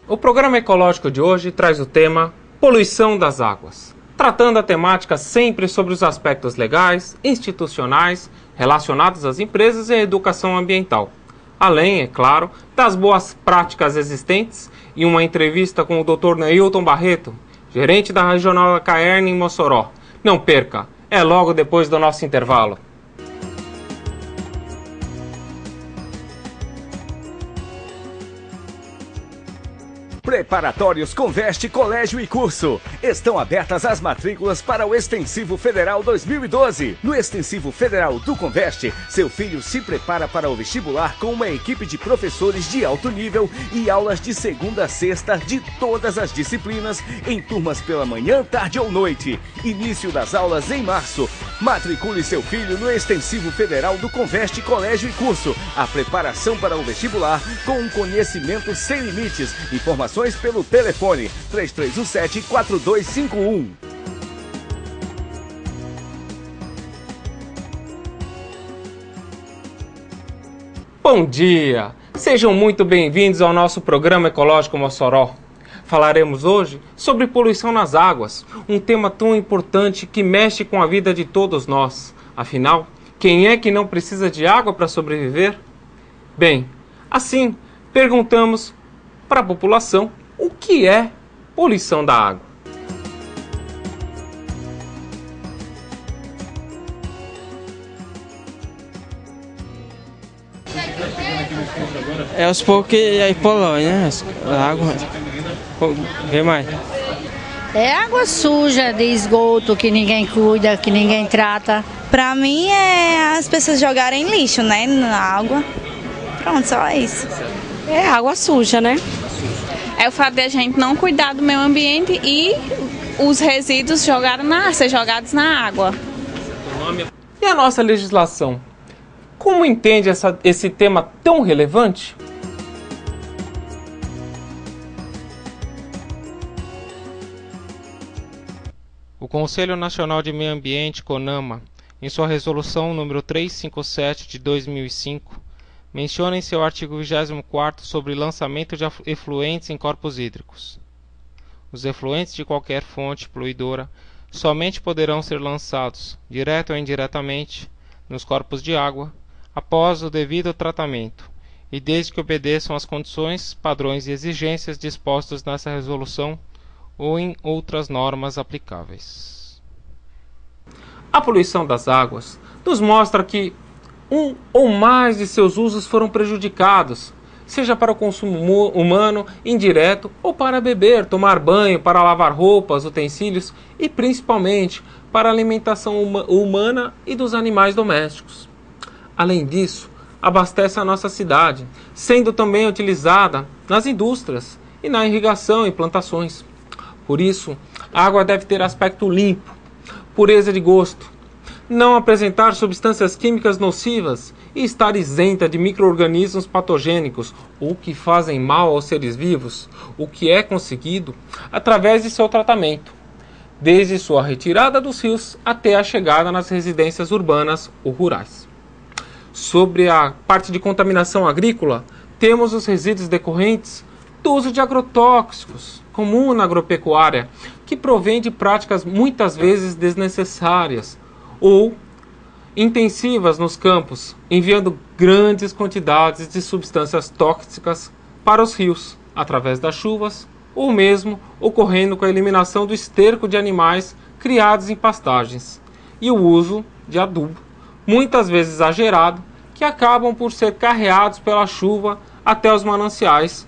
O programa ecológico de hoje traz o tema Poluição das Águas, tratando a temática sempre sobre os aspectos legais, institucionais, relacionados às empresas e à educação ambiental. Além, é claro, das boas práticas existentes e uma entrevista com o Dr. Neilton Barreto, gerente da Regional Caerne em Mossoró. Não perca, é logo depois do nosso intervalo. Preparatórios Conveste Colégio e Curso. Estão abertas as matrículas para o Extensivo Federal 2012. No Extensivo Federal do Conveste, seu filho se prepara para o vestibular com uma equipe de professores de alto nível e aulas de segunda a sexta de todas as disciplinas, em turmas pela manhã, tarde ou noite. Início das aulas em março. Matricule seu filho no Extensivo Federal do Conveste Colégio e Curso. A preparação para o vestibular com um conhecimento sem limites. Informações pelo telefone 3317-4251. Bom dia! Sejam muito bem-vindos ao nosso programa Ecológico Mossoró. Falaremos hoje sobre poluição nas águas, um tema tão importante que mexe com a vida de todos nós. Afinal, quem é que não precisa de água para sobreviver? Bem, assim, perguntamos para a população o que é poluição da água. É os poucos que aí polui, né? A água. Vê mais. É água suja de esgoto que ninguém cuida, que ninguém trata. Pra mim é as pessoas jogarem lixo, né, na água. Pronto, só isso. É água suja, né? É o fato de a gente não cuidar do meio ambiente e os resíduos ser jogados na água. E a nossa legislação? Como entende esse tema tão relevante? O Conselho Nacional de Meio Ambiente, CONAMA, em sua resolução número 357 de 2005, menciona em seu artigo 24º sobre lançamento de efluentes em corpos hídricos. Os efluentes de qualquer fonte poluidora somente poderão ser lançados, direto ou indiretamente, nos corpos de água, após o devido tratamento, e desde que obedeçam às condições, padrões e exigências dispostos nessa resolução ou em outras normas aplicáveis. A poluição das águas nos mostra que um ou mais de seus usos foram prejudicados, seja para o consumo humano indireto ou para beber, tomar banho, para lavar roupas, utensílios e principalmente para a alimentação humana e dos animais domésticos. Além disso, abastece a nossa cidade, sendo também utilizada nas indústrias e na irrigação e plantações. Por isso, a água deve ter aspecto limpo, pureza de gosto, não apresentar substâncias químicas nocivas e estar isenta de micro-organismos patogênicos ou que fazem mal aos seres vivos, o que é conseguido através de seu tratamento, desde sua retirada dos rios até a chegada nas residências urbanas ou rurais. Sobre a parte de contaminação agrícola, temos os resíduos decorrentes do uso de agrotóxicos, comum na agropecuária, que provém de práticas muitas vezes desnecessárias ou intensivas nos campos, enviando grandes quantidades de substâncias tóxicas para os rios, através das chuvas, ou mesmo ocorrendo com a eliminação do esterco de animais criados em pastagens, e o uso de adubo, muitas vezes exagerado, que acabam por ser carreados pela chuva até os mananciais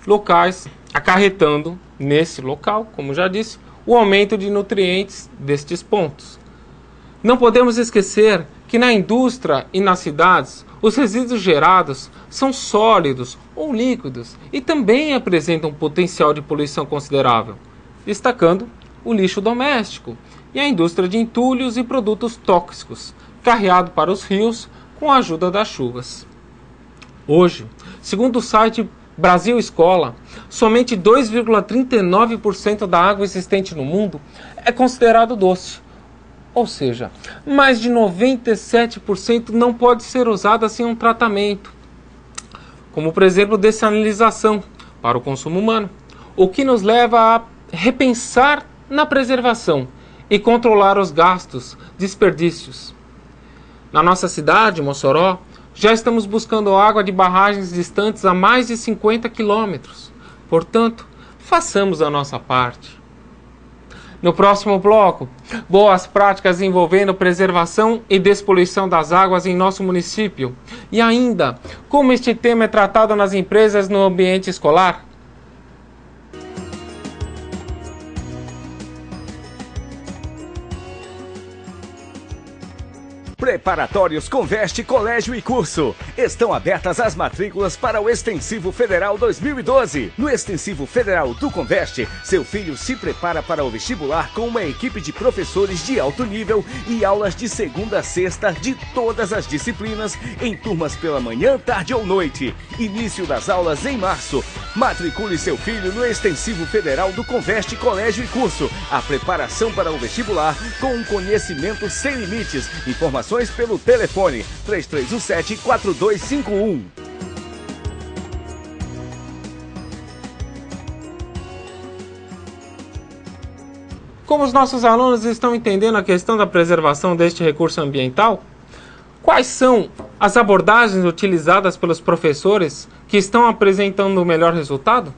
locais, acarretando, nesse local, como já disse, o aumento de nutrientes destes pontos. Não podemos esquecer que na indústria e nas cidades, os resíduos gerados são sólidos ou líquidos e também apresentam potencial de poluição considerável, destacando o lixo doméstico e a indústria de entulhos e produtos tóxicos, carreado para os rios com a ajuda das chuvas. Hoje, segundo o site Brasil Escola, somente 2,39% da água existente no mundo é considerado doce. Ou seja, mais de 97% não pode ser usada sem um tratamento, como por exemplo dessalinização para o consumo humano, o que nos leva a repensar na preservação e controlar os gastos, desperdícios. Na nossa cidade, Mossoró, já estamos buscando água de barragens distantes a mais de 50 quilômetros. Portanto, façamos a nossa parte. No próximo bloco, boas práticas envolvendo preservação e despoluição das águas em nosso município. E ainda, como este tema é tratado nas empresas no ambiente escolar. Preparatórios Conveste Colégio e Curso. Estão abertas as matrículas para o Extensivo Federal 2012. No Extensivo Federal do Conveste, seu filho se prepara para o vestibular com uma equipe de professores de alto nível e aulas de segunda a sexta de todas as disciplinas, em turmas pela manhã, tarde ou noite. Início das aulas em março. Matricule seu filho no Extensivo Federal do Conveste Colégio e Curso. A preparação para o vestibular com um conhecimento sem limites. Informações pelo telefone 3317-4251. Como os nossos alunos estão entendendo a questão da preservação deste recurso ambiental? Quais são as abordagens utilizadas pelos professores que estão apresentando o melhor resultado?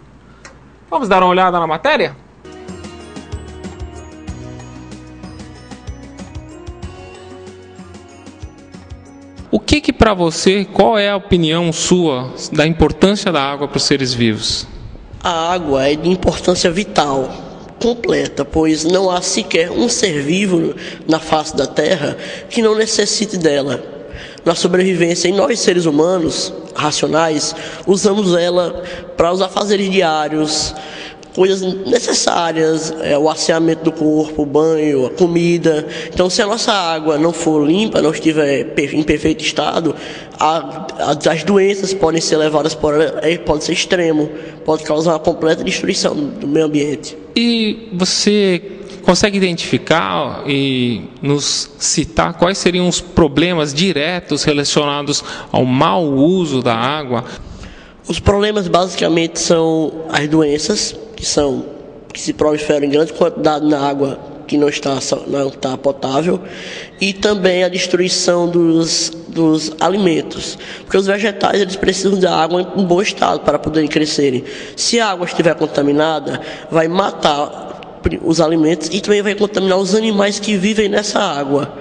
Vamos dar uma olhada na matéria? O que para você, qual é a opinião sua da importância da água para os seres vivos? A água é de importância vital, completa, pois não há sequer um ser vivo na face da Terra que não necessite dela. Na sobrevivência, e nós seres humanos racionais usamos ela para os afazeres diários, coisas necessárias, o asseamento do corpo, o banho, a comida. Então, se a nossa água não for limpa, não estiver em perfeito estado, as doenças podem ser levadas pode ser extremo, pode causar uma completa destruição do meio ambiente. E você consegue identificar e nos citar quais seriam os problemas diretos relacionados ao mau uso da água? Os problemas basicamente são as doenças, que se proliferam em grande quantidade na água que não está potável, e também a destruição dos alimentos, porque os vegetais eles precisam de água em bom estado para poderem crescerem. Se a água estiver contaminada, vai matar os alimentos e também vai contaminar os animais que vivem nessa água.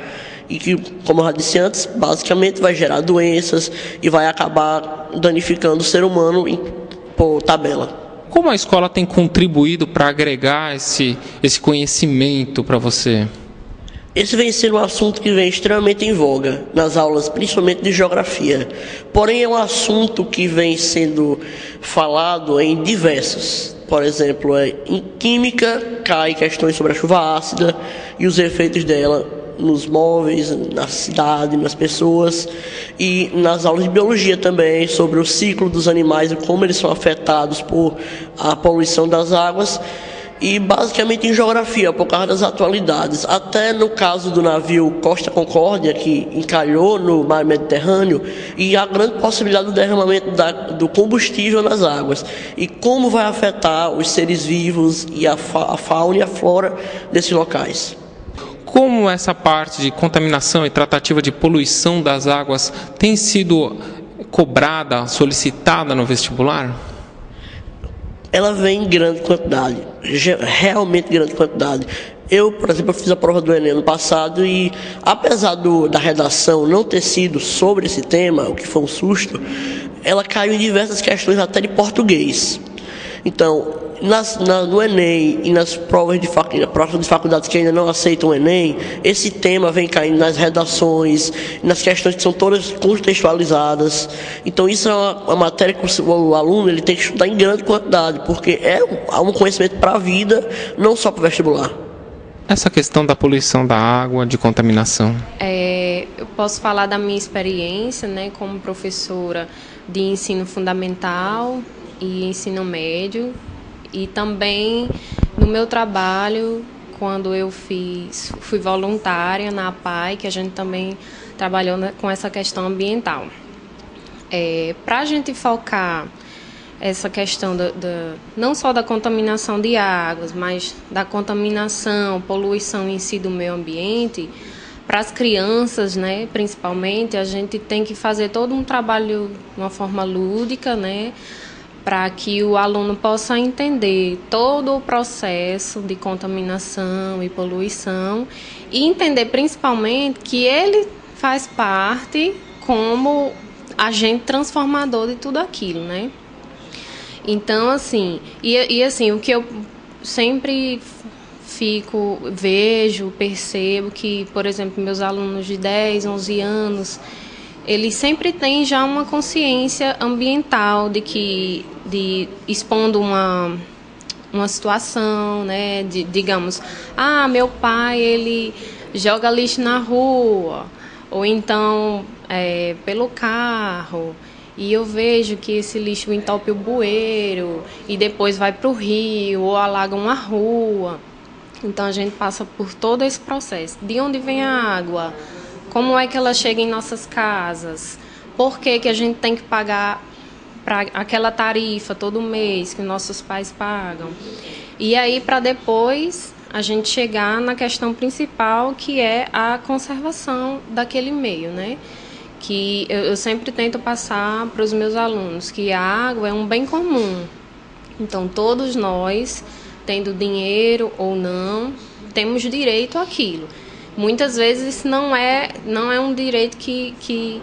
E que, como eu já disse antes, basicamente vai gerar doenças e vai acabar danificando o ser humano por tabela. Como a escola tem contribuído para agregar esse conhecimento para você? Esse vem sendo um assunto que vem extremamente em voga nas aulas, principalmente de geografia. Porém, é um assunto que vem sendo falado em diversos. Por exemplo, em química, cai questões sobre a chuva ácida e os efeitos dela nos móveis, na cidade, nas pessoas, e nas aulas de biologia também, sobre o ciclo dos animais e como eles são afetados por a poluição das águas, e basicamente em geografia, por causa das atualidades. Até no caso do navio Costa Concórdia, que encalhou no mar Mediterrâneo, e a grande possibilidade do derramamento do combustível nas águas, e como vai afetar os seres vivos e a fauna e a flora desses locais. Como essa parte de contaminação e tratativa de poluição das águas tem sido cobrada, solicitada no vestibular? Ela vem em grande quantidade, realmente grande quantidade. Eu, por exemplo, fiz a prova do Enem no passado e, apesar da redação não ter sido sobre esse tema, o que foi um susto, ela caiu em diversas questões até de português. Então, no Enem e nas provas de faculdades que ainda não aceitam o Enem, esse tema vem caindo nas redações, nas questões que são todas contextualizadas. Então isso é uma matéria que o aluno ele tem que estudar em grande quantidade, porque é um conhecimento para a vida, não só para o vestibular. Essa questão da poluição da água, de contaminação. Eu posso falar da minha experiência, né, como professora de ensino fundamental e ensino médio, e também no meu trabalho, quando eu fui voluntária na APAI, que a gente também trabalhou com essa questão ambiental. Para a gente focar essa questão não só da contaminação de águas, mas da contaminação, poluição em si do meio ambiente, para as crianças, né, principalmente, a gente tem que fazer todo um trabalho de uma forma lúdica, né, para que o aluno possa entender todo o processo de contaminação e poluição e entender principalmente que ele faz parte como agente transformador de tudo aquilo, né? Então, assim, assim, o que eu sempre percebo que, por exemplo, meus alunos de 10, 11 anos, eles sempre têm já uma consciência ambiental de expondo uma situação, né? Digamos, meu pai, ele joga lixo na rua, ou então pelo carro, e eu vejo que esse lixo entope o bueiro e depois vai para o rio ou alaga uma rua. Então a gente passa por todo esse processo. De onde vem a água? Como é que ela chega em nossas casas? Por que a gente tem que pagar para aquela tarifa todo mês que nossos pais pagam? E aí para depois a gente chegar na questão principal, que é a conservação daquele meio, né? Que eu sempre tento passar para os meus alunos que a água é um bem comum. Então, todos nós, tendo dinheiro ou não, temos direito àquilo. Muitas vezes não é um direito que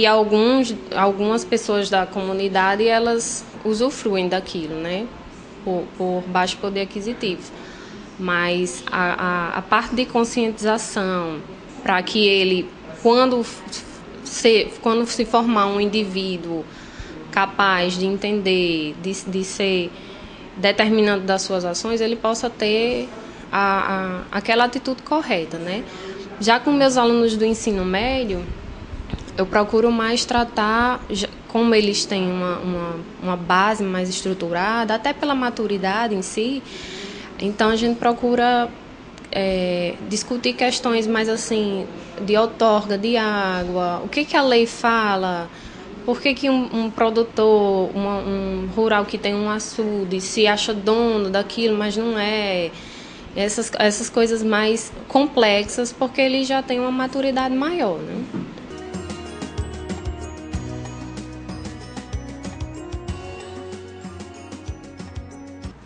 algumas pessoas da comunidade elas usufruem daquilo, né? Por baixo poder aquisitivo. Mas a parte de conscientização, para que ele, quando se formar um indivíduo capaz de entender, de ser determinante das suas ações, ele possa ter aquela atitude correta, né? Já com meus alunos do ensino médio, eu procuro mais tratar, como eles têm uma base mais estruturada, até pela maturidade em si, então a gente procura discutir questões mais assim, de outorga de água, o que a lei fala, por que um produtor, um rural que tem um açude se acha dono daquilo, mas não é. Essas coisas mais complexas, porque ele já tem uma maturidade maior, né?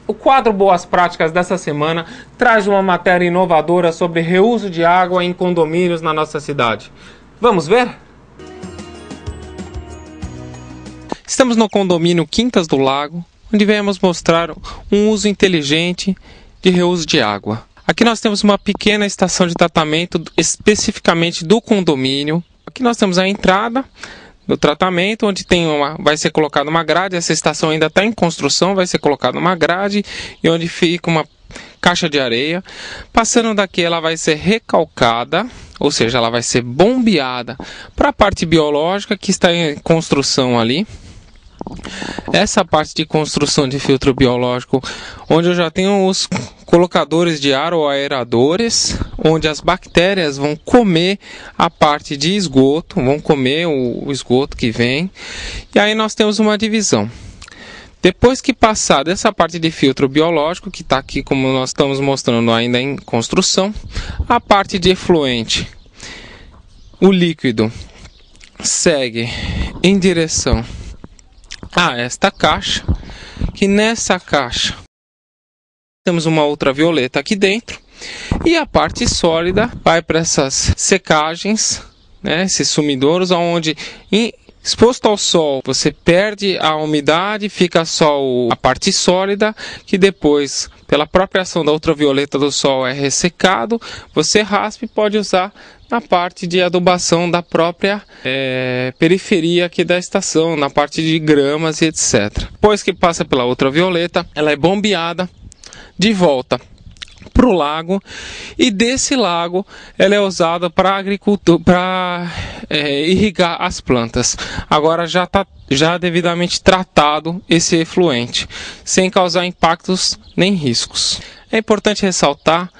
O quadro Boas Práticas dessa semana traz uma matéria inovadora sobre reuso de água em condomínios na nossa cidade. Vamos ver? Estamos no condomínio Quintas do Lago, onde viemos mostrar um uso inteligente de reuso de água. Aqui nós temos uma pequena estação de tratamento especificamente do condomínio. Aqui nós temos a entrada do tratamento, onde vai ser colocada uma grade. Essa estação ainda está em construção, vai ser colocada uma grade e onde fica uma caixa de areia. Passando daqui, ela vai ser recalcada, ou seja, ela vai ser bombeada para a parte biológica que está em construção ali. Essa parte de construção de filtro biológico, onde eu já tenho os colocadores de ar ou aeradores, onde as bactérias vão comer a parte de esgoto, vão comer o esgoto que vem. E aí nós temos uma divisão. Depois que passar dessa parte de filtro biológico, que está aqui como nós estamos mostrando ainda em construção, a parte de efluente, o líquido segue em direção a esta caixa, que nessa caixa temos uma ultravioleta aqui dentro, e a parte sólida vai para essas secagens, né, esses sumidouros, onde exposto ao sol você perde a umidade, fica só a parte sólida, que depois, pela própria ação da ultravioleta do sol, é ressecado, você raspa e pode usar na parte de adubação da própria periferia aqui da estação, na parte de gramas e etc. Depois que passa pela ultravioleta, ela é bombeada de volta para o lago, e desse lago ela é usada para agricultura, para irrigar as plantas. Agora já está devidamente tratado esse efluente, sem causar impactos nem riscos. É importante ressaltar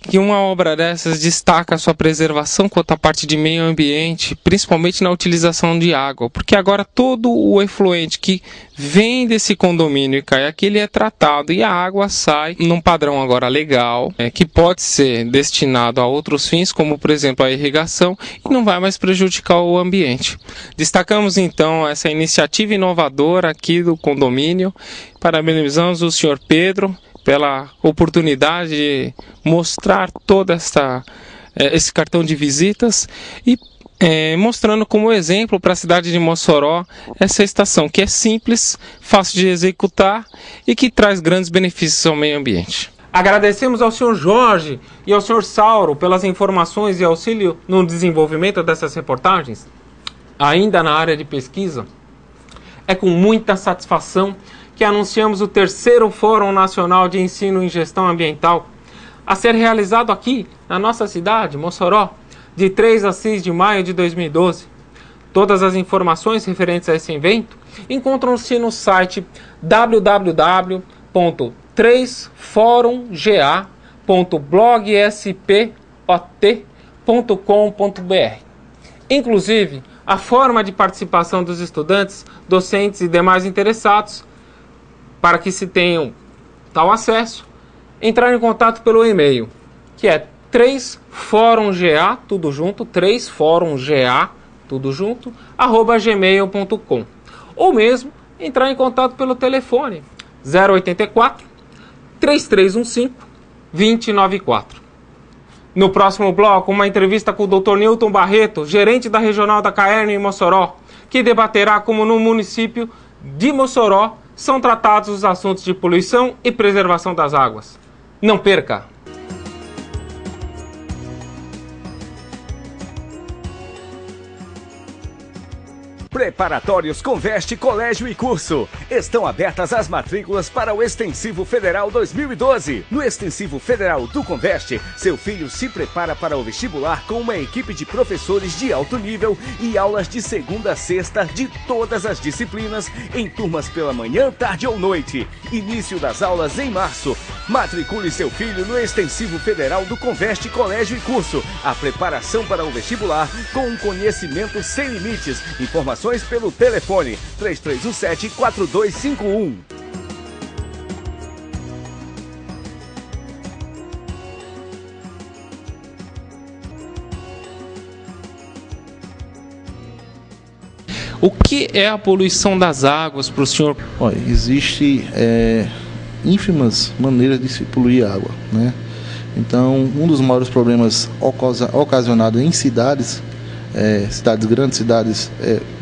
que uma obra dessas destaca a sua preservação quanto à parte de meio ambiente, principalmente na utilização de água, porque agora todo o efluente que vem desse condomínio e cai aqui, ele é tratado e a água sai num padrão agora legal, que pode ser destinado a outros fins, como por exemplo a irrigação, e não vai mais prejudicar o ambiente. Destacamos então essa iniciativa inovadora aqui do condomínio, parabenizamos o senhor Pedro pela oportunidade de mostrar toda esse cartão de visitas e mostrando como exemplo para a cidade de Mossoró essa estação que é simples, fácil de executar e que traz grandes benefícios ao meio ambiente. Agradecemos ao senhor Jorge e ao senhor Sauro pelas informações e auxílio no desenvolvimento dessas reportagens. Ainda na área de pesquisa, é com muita satisfação que anunciamos o 3º Fórum Nacional de Ensino em Gestão Ambiental, a ser realizado aqui na nossa cidade, Mossoró, de 3 a 6 de maio de 2012. Todas as informações referentes a esse evento encontram-se no site www.3forumga.blogspot.com.br. Inclusive, a forma de participação dos estudantes, docentes e demais interessados para que se tenham tal acesso, entrar em contato pelo e-mail, que é 3forumga, tudo junto, 3forumga, tudo junto, @gmail.com. Ou mesmo entrar em contato pelo telefone 084 3315 2094. No próximo bloco, uma entrevista com o Dr. Newton Barreto, gerente da Regional da Caerne em Mossoró, que debaterá como no município de Mossoró são tratados os assuntos de poluição e preservação das águas. Não perca! Preparatórios Conveste Colégio e Curso. Estão abertas as matrículas para o Extensivo Federal 2012. No Extensivo Federal do Conveste, seu filho se prepara para o vestibular com uma equipe de professores de alto nível e aulas de segunda a sexta de todas as disciplinas, em turmas pela manhã, tarde ou noite. Início das aulas em março. Matricule seu filho no Extensivo Federal do Conveste Colégio e Curso. A preparação para o vestibular com um conhecimento sem limites. Informações pelo telefone 3317-4251. O que é a poluição das águas para o senhor? Olha, existe ínfimas maneiras de se poluir a água, né? Então, um dos maiores problemas ocasionados em cidades grandes, cidades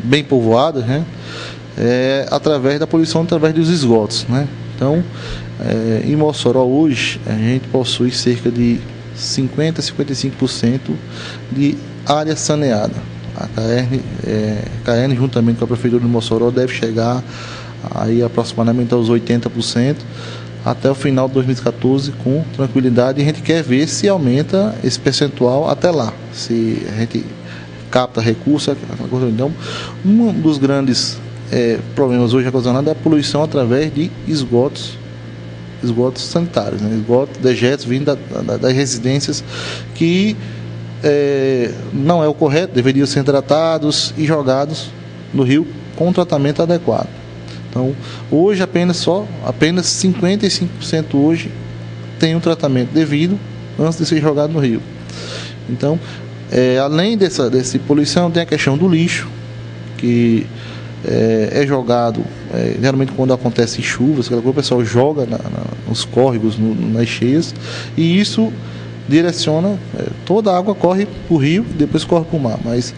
bem povoadas, né? Através da poluição, através dos esgotos, né? Então, em Mossoró hoje, a gente possui cerca de 50% a 55% de área saneada. A Caerne, juntamente com a Prefeitura de Mossoró, deve chegar aí aproximadamente aos 80% até o final de 2014 com tranquilidade, e a gente quer ver se aumenta esse percentual até lá, se a gente capta recursos. Então, um dos grandes problemas hoje ocasionados é a poluição através de esgotos sanitários, né? Esgotos, dejetos vindo das residências que não é o correto, deveriam ser tratados e jogados no rio com um tratamento adequado. Então, hoje apenas 55% hoje tem um tratamento devido antes de ser jogado no rio. Então, além dessa poluição, tem a questão do lixo, que é jogado, geralmente quando acontece chuvas, o pessoal joga nos córregos, nas cheias, e isso direciona, toda a água corre para o rio, depois corre para o mar, mas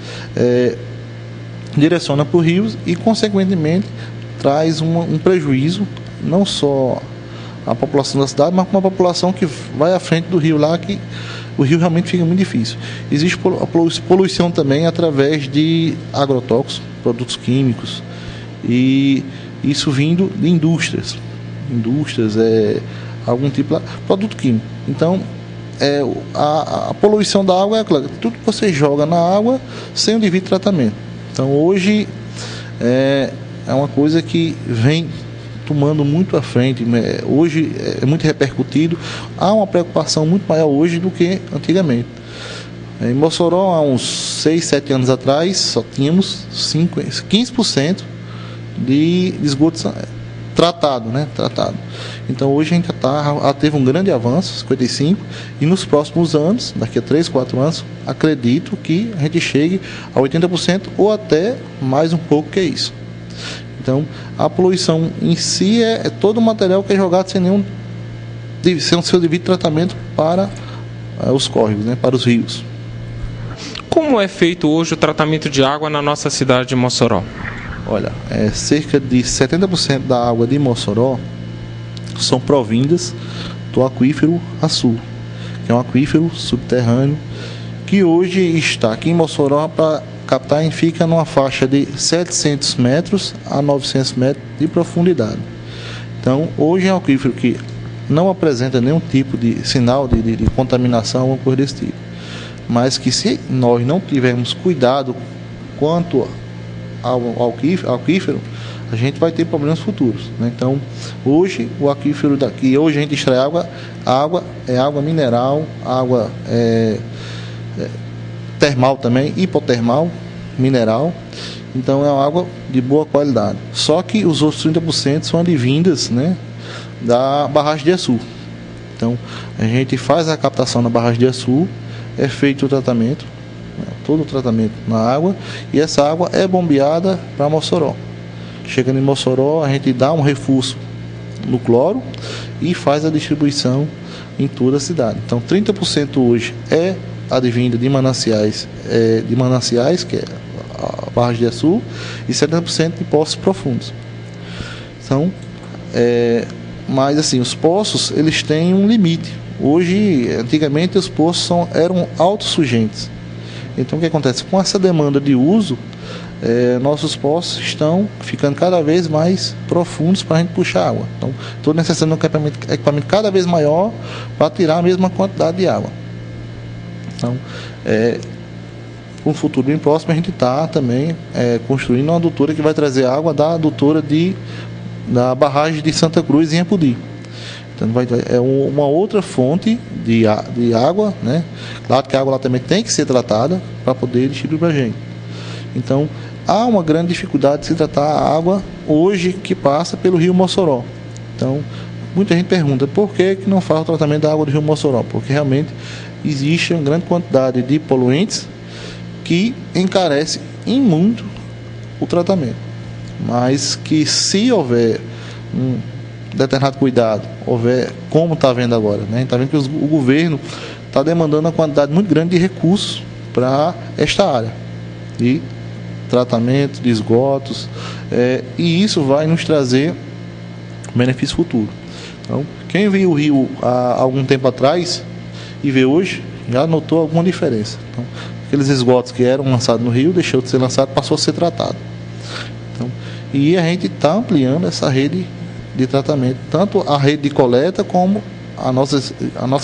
direciona para o rio e, consequentemente, traz um prejuízo, não só à população da cidade, mas com a população que vai à frente do rio lá, que o rio realmente fica muito difícil. Existe a poluição também através de agrotóxicos, produtos químicos, e isso vindo de indústrias, algum tipo de produto químico. Então, a poluição da água é claro, tudo que você joga na água sem o devido tratamento. Então, hoje é uma coisa que vem tomando muito à frente. Hoje é muito repercutido. Há uma preocupação muito maior hoje do que antigamente. Em Mossoró, há uns 6, 7 anos atrás, só tínhamos 15% de esgoto tratado, né? Tratado. Então hoje a gente já teve um grande avanço, 55%, e nos próximos anos, daqui a 3, 4 anos, acredito que a gente chegue a 80% ou até mais um pouco que isso. Então a poluição em si é todo o material que é jogado sem o seu devido tratamento para os córregos, né? Para os rios. Como é feito hoje o tratamento de água na nossa cidade de Mossoró? Olha, cerca de 70% da água de Mossoró são provindas do aquífero Açu, que é um aquífero subterrâneo que hoje está aqui em Mossoró para captar e fica numa faixa de 700 metros a 900 metros de profundidade. Então, hoje é um aquífero que não apresenta nenhum tipo de sinal de contaminação ou coisa desse tipo. Mas que se nós não tivermos cuidado quanto ao aquífero, a gente vai ter problemas futuros, né? Então, hoje o aquífero daqui, hoje a gente extrai água é água mineral, água termal também, hipotermal, mineral. Então é uma água de boa qualidade. Só que os outros 30% são advindas, né, da barragem de Açu. Então a gente faz a captação na barragem de Açu, é feito o tratamento, né, todo o tratamento na água, e essa água é bombeada para Mossoró. Chegando em Mossoró, a gente dá um reforço no cloro e faz a distribuição em toda a cidade. Então 30% hoje é advinda de mananciais, que é a barragem de Açu, e 70% de poços profundos. Então, mas assim, os poços eles têm um limite. Hoje, antigamente, os poços eram autossugentes. Então, o que acontece? Com essa demanda de uso, nossos poços estão ficando cada vez mais profundos para a gente puxar água. Então, estou necessitando de um equipamento cada vez maior para tirar a mesma quantidade de água. Então, com um futuro bem próximo, a gente está também construindo uma adutora que vai trazer água da adutora da barragem de Santa Cruz em Apodi. Então, é uma outra fonte de água, né? Claro que a água lá também tem que ser tratada para poder distribuir para a gente. Então, há uma grande dificuldade de se tratar a água hoje que passa pelo rio Mossoró. Então, muita gente pergunta por que não faz o tratamento da água do rio Mossoró? Porque realmente existe uma grande quantidade de poluentes que encarece em muito o tratamento. Mas que se houver um determinado cuidado, houver, como está vendo agora, né? Está vendo que o governo está demandando uma quantidade muito grande de recursos para esta área de tratamento de esgotos, e isso vai nos trazer benefício futuro. Então, quem viu o rio há algum tempo atrás e vê hoje, já notou alguma diferença. Então, aqueles esgotos que eram lançados no rio, deixou de ser lançado, passou a ser tratado. Então, e a gente está ampliando essa rede de tratamento, tanto a rede de coleta como a nossa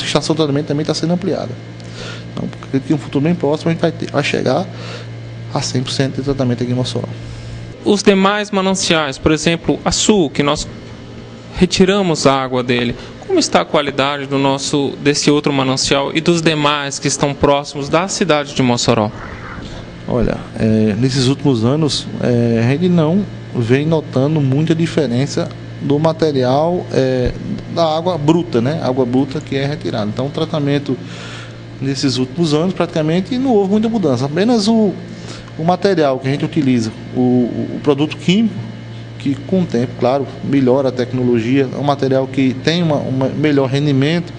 estação de tratamento também está sendo ampliada. Então, acredito que em um futuro bem próximo a gente vai chegar a 100% de tratamento aqui em Mossoró. Os demais mananciais, por exemplo, Açu, que nós retiramos a água dele, como está a qualidade desse outro manancial e dos demais que estão próximos da cidade de Mossoró? Olha, nesses últimos anos, a gente não vem notando muita diferença do material da água bruta, né? Água bruta que é retirada. Então, o tratamento nesses últimos anos praticamente não houve muita mudança. Apenas o material que a gente utiliza, o produto químico, que com o tempo, claro, melhora a tecnologia, é um material que tem um melhor rendimento.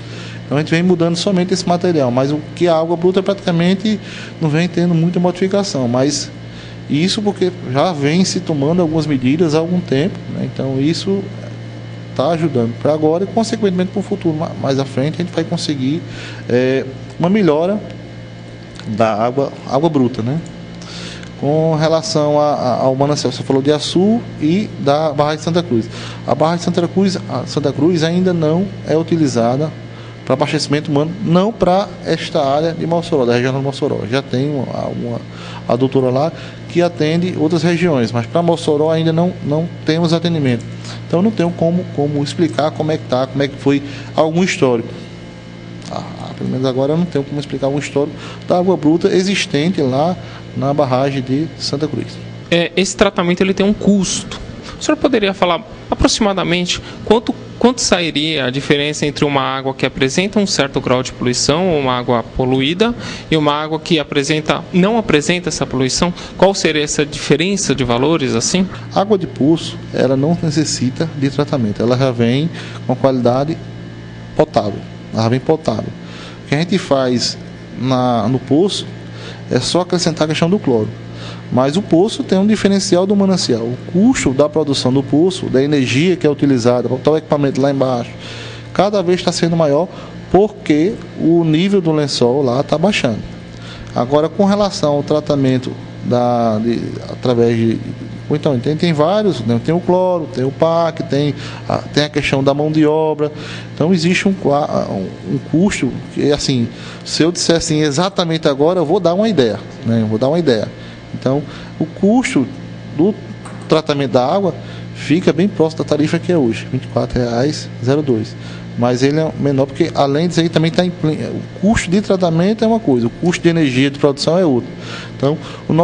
Então a gente vem mudando somente esse material, mas o que a água bruta praticamente não vem tendo muita modificação, mas isso porque já vem se tomando algumas medidas há algum tempo, né? Então isso está ajudando para agora e consequentemente para o futuro, mais à frente a gente vai conseguir uma melhora da água bruta, né? Com relação ao manancial, você falou de Açu e da barragem de Santa Cruz. A barragem de Santa Cruz ainda não é utilizada para abastecimento humano, não para esta área de Mossoró, da região de Mossoró. Já tem uma adutora lá que atende outras regiões, mas para Mossoró ainda não temos atendimento. Então não tenho como explicar como é que está, como é que foi algum histórico. Pelo menos agora eu não tenho como explicar algum histórico da água bruta existente lá na barragem de Santa Cruz. Esse tratamento ele tem um custo. O senhor poderia falar aproximadamente quanto sairia a diferença entre uma água que apresenta um certo grau de poluição, uma água poluída, e uma água que não apresenta essa poluição? Qual seria essa diferença de valores assim? A água de poço, ela não necessita de tratamento, ela já vem com qualidade potável, ela vem potável. O que a gente faz no poço é só acrescentar a questão do cloro. Mas o poço tem um diferencial do manancial. O custo da produção do poço, da energia que é utilizada para botar o equipamento lá embaixo, cada vez está sendo maior porque o nível do lençol lá está baixando. Agora, com relação ao tratamento através de... Então, tem vários, né? Tem o cloro, tem o PAC, tem a questão da mão de obra. Então, existe um custo que, assim, se eu disser assim exatamente agora, eu vou dar uma ideia, né? Então, o custo do tratamento da água fica bem próximo da tarifa que é hoje, R$ 24,02. Mas ele é menor porque, além disso, aí também está o custo de tratamento é uma coisa, o custo de energia de produção é outro. Então, um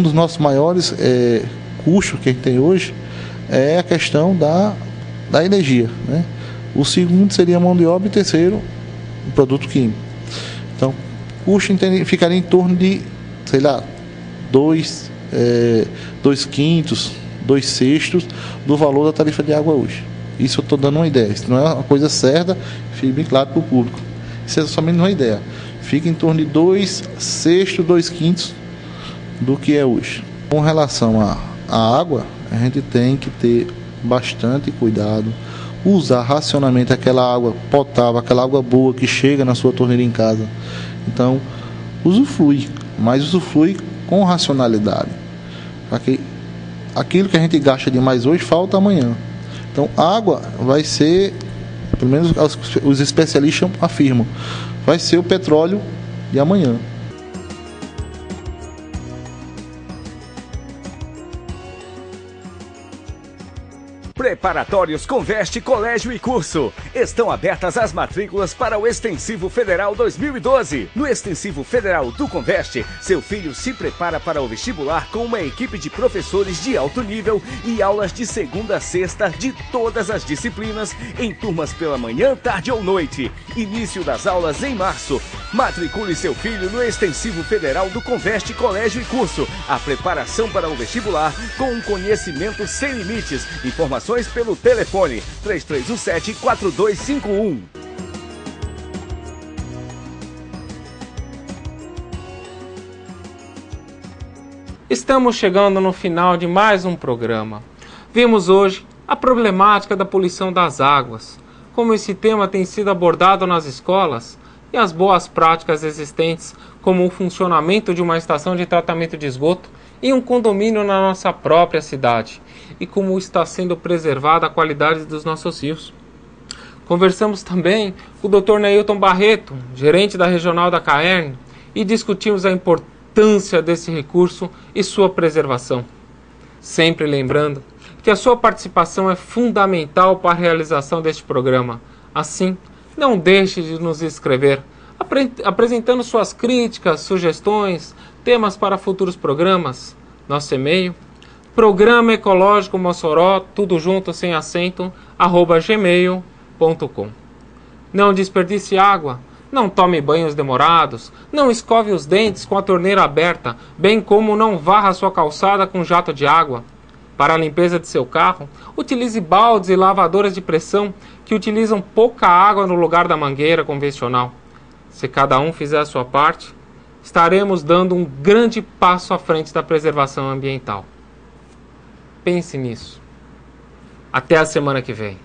dos nossos maiores custos que a gente tem hoje é a questão da energia, né? O segundo seria a mão de obra e o terceiro, o produto químico. Então, o custo ficaria em torno de, sei lá, 2/5, 2/6 do valor da tarifa de água hoje. Isso eu estou dando uma ideia. Isso não é uma coisa certa, fique bem claro para o público. Isso é somente uma ideia. Fica em torno de 2/6, 2/5 do que é hoje. Com relação à água, a gente tem que ter bastante cuidado, usar racionalmente aquela água potável, aquela água boa que chega na sua torneira em casa. Então, usufrui, mas usufrui com racionalidade. Para que aquilo que a gente gasta demais hoje, falta amanhã. Então, a água vai ser, pelo menos os especialistas afirmam, vai ser o petróleo de amanhã. Preparatórios Conveste Colégio e Curso. Estão abertas as matrículas para o Extensivo Federal 2012. No Extensivo Federal do Conveste, seu filho se prepara para o vestibular com uma equipe de professores de alto nível e aulas de segunda a sexta de todas as disciplinas, em turmas pela manhã, tarde ou noite. Início das aulas em março. Matricule seu filho no Extensivo Federal do Conveste Colégio e Curso. A preparação para o vestibular com um conhecimento sem limites. Informações pelo telefone 3317-4251. Estamos chegando no final de mais um programa. Vimos hoje a problemática da poluição das águas, como esse tema tem sido abordado nas escolas e as boas práticas existentes, como o funcionamento de uma estação de tratamento de esgoto em um condomínio na nossa própria cidade, e como está sendo preservada a qualidade dos nossos rios. Conversamos também com o Dr. Neilton Barreto, gerente da Regional da Caern, e discutimos a importância desse recurso e sua preservação. Sempre lembrando que a sua participação é fundamental para a realização deste programa. Assim, não deixe de nos escrever, apresentando suas críticas, sugestões, temas para futuros programas. Nosso e-mail: Programa Ecológico Mossoró, tudo junto, sem acento, @gmail.com. Não desperdice água, não tome banhos demorados, não escove os dentes com a torneira aberta, bem como não varra sua calçada com jato de água. Para a limpeza de seu carro, utilize baldes e lavadoras de pressão que utilizam pouca água no lugar da mangueira convencional. Se cada um fizer a sua parte, estaremos dando um grande passo à frente da preservação ambiental. Pense nisso. Até a semana que vem.